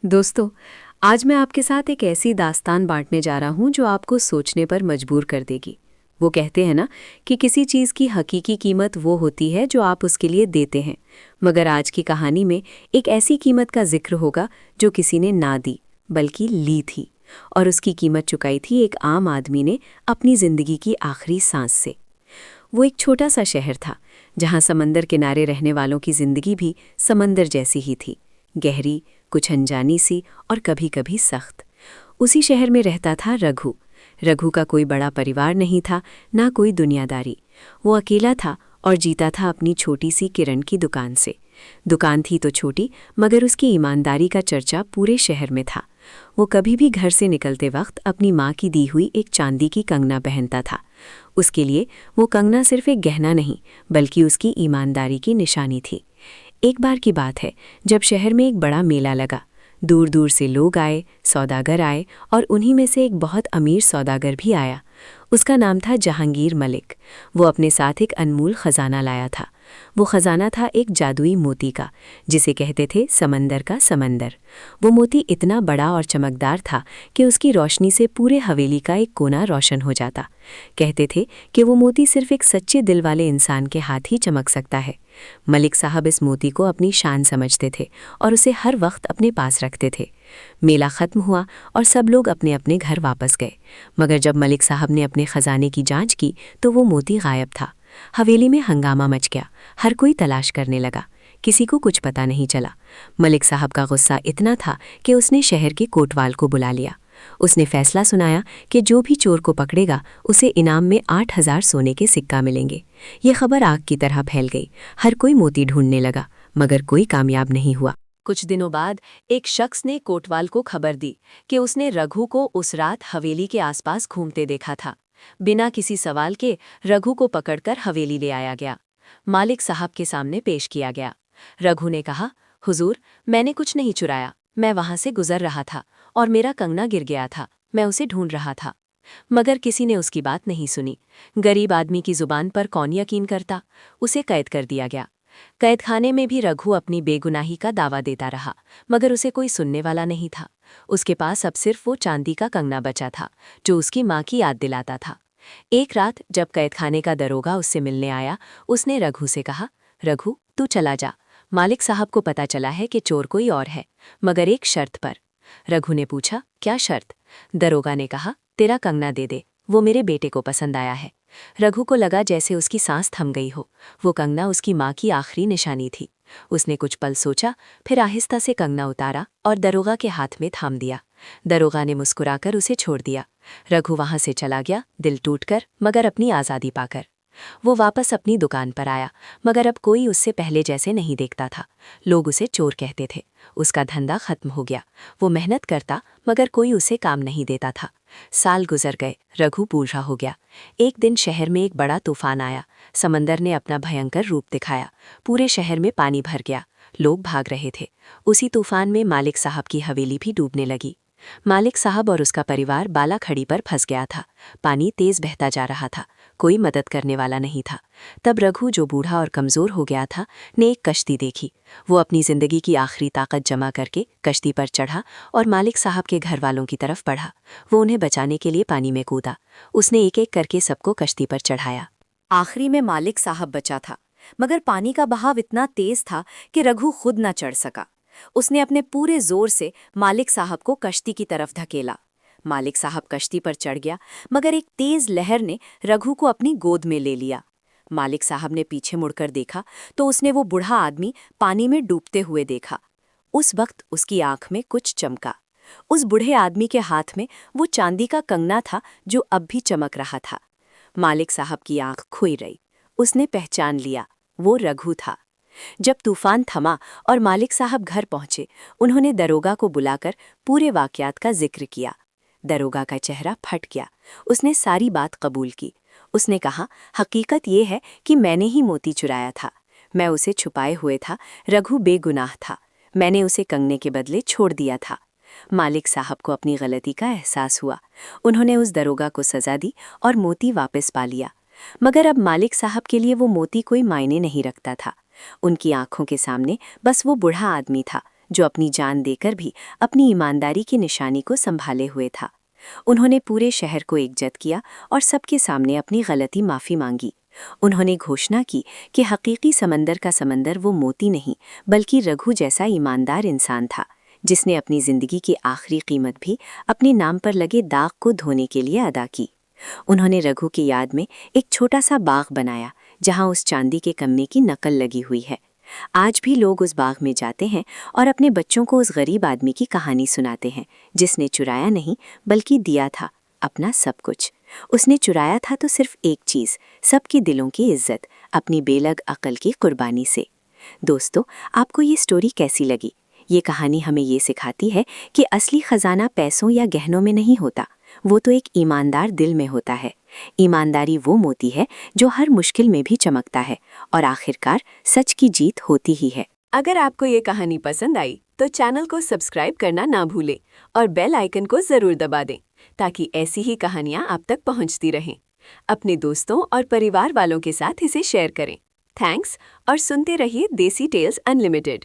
दोस्तों, आज मैं आपके साथ एक ऐसी दास्तान बांटने जा रहा हूं जो आपको सोचने पर मजबूर कर देगी। वो कहते हैं ना कि किसी चीज़ की हकीकी कीमत वो होती है जो आप उसके लिए देते हैं। मगर आज की कहानी में एक ऐसी कीमत का जिक्र होगा जो किसी ने ना दी बल्कि ली थी। और उसकी कीमत चुकाई थी एक आम आदमी ने अपनी ज़िंदगी की आखिरी सांस से। वो एक छोटा सा शहर था जहाँ समंदर किनारे रहने वालों की ज़िंदगी भी समंदर जैसी ही थी, गहरी, कुछ अनजानी सी और कभी-कभी सख्त। उसी शहर में रहता था रघु। रघु का कोई बड़ा परिवार नहीं था, ना कोई दुनियादारी। वो अकेला था और जीता था अपनी छोटी सी किरण की दुकान से। दुकान थी तो छोटी, मगर उसकी ईमानदारी का चर्चा पूरे शहर में था। वो कभी भी घर से निकलते वक्त अपनी माँ की दी हुई एक चांदी की कंगना पहनता था। उसके लिए वो कंगना सिर्फ एक गहना नहीं, बल्कि उसकी ईमानदारी की निशानी थी। एक बार की बात है, जब शहर में एक बड़ा मेला लगा। दूर दूर से लोग आए, सौदागर आए और उन्हीं में से एक बहुत अमीर सौदागर भी आया। उसका नाम था जहांगीर मलिक। वो अपने साथ एक अनमोल खजाना लाया था। वो खजाना था एक जादुई मोती का, जिसे कहते थे समंदर का समंदर। वो मोती इतना बड़ा और चमकदार था कि उसकी रोशनी से पूरे हवेली का एक कोना रोशन हो जाता। कहते थे कि वो मोती सिर्फ एक सच्चे दिल वाले इंसान के हाथ ही चमक सकता है। मलिक साहब इस मोती को अपनी शान समझते थे और उसे हर वक्त अपने पास रखते थे। मेला खत्म हुआ और सब लोग अपने अपने घर वापस गए। मगर जब मलिक साहब ने अपने खजाने की जांच की तो वो मोती गायब था। हवेली में हंगामा मच गया। हर कोई तलाश करने लगा। किसी को कुछ पता नहीं चला। मलिक साहब का गुस्सा इतना था कि उसने शहर के कोतवाल को बुला लिया। उसने फैसला सुनाया कि जो भी चोर को पकड़ेगा उसे इनाम में 8,000 सोने के सिक्का मिलेंगे। ये खबर आग की तरह फैल गई। हर कोई मोती ढूंढने लगा, मगर कोई कामयाब नहीं हुआ। कुछ दिनों बाद एक शख्स ने कोतवाल को खबर दी कि उसने रघु को उस रात हवेली के आसपास घूमते देखा था। बिना किसी सवाल के रघु को पकड़कर हवेली ले आया गया। मालिक साहब के सामने पेश किया गया। रघु ने कहा, हुजूर, मैंने कुछ नहीं चुराया। मैं वहां से गुजर रहा था और मेरा कंगना गिर गया था। मैं उसे ढूंढ रहा था। मगर किसी ने उसकी बात नहीं सुनी। गरीब आदमी की जुबान पर कौन यकीन करता। उसे कैद कर दिया गया। कैदखाने में भी रघु अपनी बेगुनाही का दावा देता रहा, मगर उसे कोई सुनने वाला नहीं था। उसके पास अब सिर्फ वो चांदी का कंगना बचा था, जो उसकी माँ की याद दिलाता था। एक रात जब कैदखाने का दरोगा उससे मिलने आया, उसने रघु से कहा, रघु, तू चला जा। मालिक साहब को पता चला है कि चोर कोई और है, मगर एक शर्त पर। रघु ने पूछा, क्या शर्त? दरोगा ने कहा, तेरा कंगना दे दे, वो मेरे बेटे को पसंद आया है। रघु को लगा जैसे उसकी सांस थम गई हो। वो कंगना उसकी माँ की आखिरी निशानी थी। उसने कुछ पल सोचा, फिर आहिस्ता से कंगना उतारा और दरोगा के हाथ में थाम दिया। दरोगा ने मुस्कुराकर उसे छोड़ दिया। रघु वहां से चला गया, दिल टूटकर, मगर अपनी आज़ादी पाकर। वो वापस अपनी दुकान पर आया, मगर अब कोई उससे पहले जैसे नहीं देखता था। लोग उसे चोर कहते थे। उसका धंधा खत्म हो गया। वो मेहनत करता, मगर कोई उसे काम नहीं देता था। साल गुजर गए। रघु बूढ़ा हो गया। एक दिन शहर में एक बड़ा तूफान आया। समंदर ने अपना भयंकर रूप दिखाया। पूरे शहर में पानी भर गया। लोग भाग रहे थे। उसी तूफान में मालिक साहब की हवेली भी डूबने लगी। मालिक साहब और उसका परिवार बालाखड़ी पर फंस गया था। पानी तेज बहता जा रहा था। कोई मदद करने वाला नहीं था। तब रघु, जो बूढ़ा और कमज़ोर हो गया था, ने एक कश्ती देखी। वो अपनी ज़िंदगी की आखिरी ताकत जमा करके कश्ती पर चढ़ा और मालिक साहब के घर वालों की तरफ बढ़ा। वो उन्हें बचाने के लिए पानी में कूदा। उसने एक एक करके सबको कश्ती पर चढ़ाया। आखिरी में मालिक साहब बचा था, मगर पानी का बहाव इतना तेज था कि रघु खुद न चढ़ सका। उसने अपने पूरे जोर से मालिक साहब को कश्ती की तरफ धकेला। मालिक साहब कश्ती पर चढ़ गया, मगर एक तेज लहर ने रघु को अपनी गोद में ले लिया। मालिक साहब ने पीछे मुड़कर देखा तो उसने वो बूढ़ा आदमी पानी में डूबते हुए देखा। उस वक्त उसकी आंख में कुछ चमका। उस बूढ़े आदमी के हाथ में वो चांदी का कंगना था जो अब भी चमक रहा था। मालिक साहब की आंख खुई रही। उसने पहचान लिया, वो रघु था। जब तूफान थमा और मालिक साहब घर पहुंचे, उन्होंने दरोगा को बुलाकर पूरे वाकयात का जिक्र किया। दरोगा का चेहरा फट गया। उसने सारी बात कबूल की। उसने कहा, हकीकत ये है कि मैंने ही मोती चुराया था। मैं उसे छुपाए हुए था। रघु बेगुनाह था। मैंने उसे कंगने के बदले छोड़ दिया था। मालिक साहब को अपनी गलती का एहसास हुआ। उन्होंने उस दरोगा को सजा दी और मोती वापस पा लिया। मगर अब मालिक साहब के लिए वो मोती कोई मायने नहीं रखता था। उनकी आंखों के सामने बस वो बूढ़ा आदमी था जो अपनी जान देकर भी अपनी ईमानदारी की निशानी को संभाले हुए था। उन्होंने पूरे शहर को एकजुट किया और सबके सामने अपनी गलती माफ़ी मांगी। उन्होंने घोषणा की कि हकीकी समंदर का समंदर वो मोती नहीं, बल्कि रघु जैसा ईमानदार इंसान था, जिसने अपनी जिंदगी की आखिरी कीमत भी अपने नाम पर लगे दाग को धोने के लिए अदा की। उन्होंने रघु की याद में एक छोटा सा बाग बनाया, जहां उस चांदी के कम्मे की नकल लगी हुई है। आज भी लोग उस बाग में जाते हैं और अपने बच्चों को उस गरीब आदमी की कहानी सुनाते हैं, जिसने चुराया नहीं बल्कि दिया था अपना सब कुछ। उसने चुराया था तो सिर्फ एक चीज़, सबके दिलों की इज्जत, अपनी बेलग अकल की कुर्बानी से। दोस्तों, आपको ये स्टोरी कैसी लगी? ये कहानी हमें ये सिखाती है कि असली खजाना पैसों या गहनों में नहीं होता, वो तो एक ईमानदार दिल में होता है। ईमानदारी वो मोती है जो हर मुश्किल में भी चमकता है और आखिरकार सच की जीत होती ही है। अगर आपको ये कहानी पसंद आई तो चैनल को सब्सक्राइब करना ना भूलें और बेल आइकन को ज़रूर दबा दें, ताकि ऐसी ही कहानियाँ आप तक पहुँचती रहें। अपने दोस्तों और परिवार वालों के साथ इसे शेयर करें। थैंक्स और सुनते रहिए देसी टेल्स अनलिमिटेड।